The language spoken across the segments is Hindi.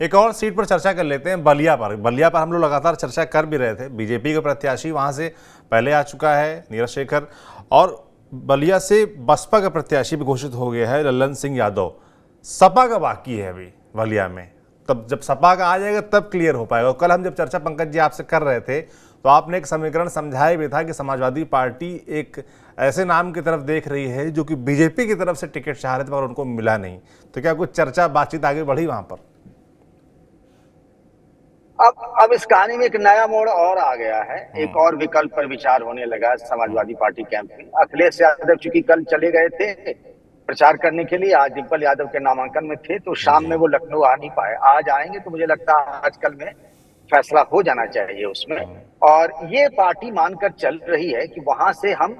एक और सीट पर चर्चा कर लेते हैं, बलिया पर। बलिया पर हम लोग लगातार चर्चा कर भी रहे थे। बीजेपी का प्रत्याशी वहां से पहले आ चुका है नीरज शेखर, और बलिया से बसपा का प्रत्याशी भी घोषित हो गया है लल्लन सिंह यादव। सपा का बाकी है अभी बलिया में, तब जब सपा का आ जाएगा तब क्लियर हो पाएगा। कल हम जब चर्चा पंकज जी आपसे कर रहे थे तो आपने एक समीकरण समझाया भी था कि समाजवादी पार्टी एक ऐसे नाम की तरफ देख रही है जो कि बीजेपी की तरफ से टिकट चाह रहे थे पर उनको मिला नहीं। तो क्या कुछ चर्चा बातचीत आगे बढ़ी वहां पर? अब इस कहानी में एक नया मोड़ और आ गया है। एक और विकल्प पर विचार होने लगा समाजवादी पार्टी कैंप में। अखिलेश यादव चूंकि कल चले गए थे प्रचार करने के लिए, आज डिम्पल यादव के नामांकन में थे, तो शाम जी में वो लखनऊ आ नहीं पाए। आज आएंगे तो मुझे लगता है आजकल में फैसला हो जाना चाहिए उसमें। और ये पार्टी मानकर चल रही है कि वहां से हम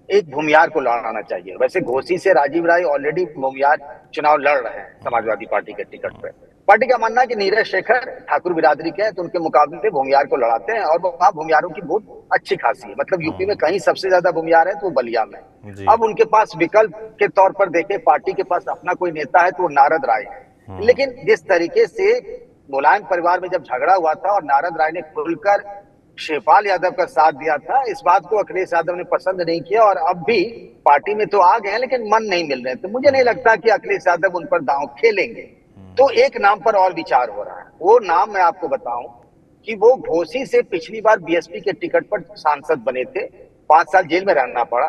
एक भूमियार को लड़ाना चाहिए। वैसे घोसी से राजीव राय ऑलरेडी भूमियार चुनाव लड़ रहे हैं समाजवादी पार्टी के टिकट पे। पार्टी का मानना है कि नीरज शेखर ठाकुर बिरादरी के हैं, तो उनके मुकाबले भूमियार को लड़ाते हैं। और वहां भूमियारों की बहुत अच्छी खासी है, मतलब यूपी में कहीं सबसे ज्यादा भूमियार है तो बलिया में। जी अब उनके पास विकल्प के तौर पर देखे, पार्टी के पास अपना कोई नेता है तो वो नारद राय है। लेकिन जिस तरीके से मुलायम परिवार में जब झगड़ा हुआ था और नारद राय ने खुलकर शिवपाल यादव का साथ दिया था, इस बात को अखिलेश यादव ने पसंद नहीं किया। और अब भी पार्टी में तो आ गए हैं लेकिन मन नहीं मिल रहे। तो मुझे नहीं लगता कि अखिलेश यादव उन पर दांव खेलेंगे। तो एक नाम पर और विचार हो रहा है। वो नाम मैं आपको बताऊं कि वो घोसी से पिछली बार बीएसपी के टिकट पर सांसद बने थे, 5 साल जेल में रहना पड़ा।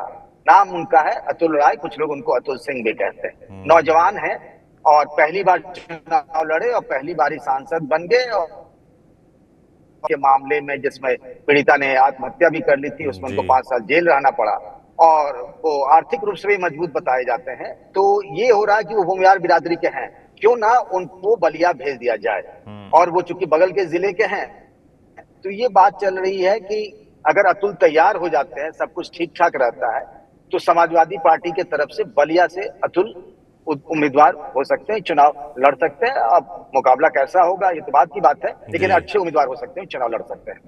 नाम उनका है अतुल राय, कुछ लोग उनको अतुल सिंह भी कहते हैं। नौजवान है और पहली बार चुनाव लड़े और पहली बार ही सांसद बन गए। और के मामले में जिसमें पीड़िता ने आत्महत्या भी कर ली थी, उसमें जी उनको 5 साल जेल रहना पड़ा। और वो आर्थिक रूप से भी मजबूत बताए जाते हैं। तो ये हो रहा है कि वो भूमियार बिरादरी के हैं, क्यों ना उनको बलिया भेज दिया जाए। और वो चूंकि बगल के जिले के हैं, तो ये बात चल रही है कि अगर अतुल तैयार हो जाते हैं, सब कुछ ठीक ठाक रहता है, तो समाजवादी पार्टी के तरफ से बलिया से अतुल उम्मीदवार हो सकते हैं, चुनाव लड़ सकते हैं। अब मुकाबला कैसा होगा ये तो बात की बात है, लेकिन जी। अच्छे उम्मीदवार हो सकते हैं, चुनाव लड़ सकते हैं।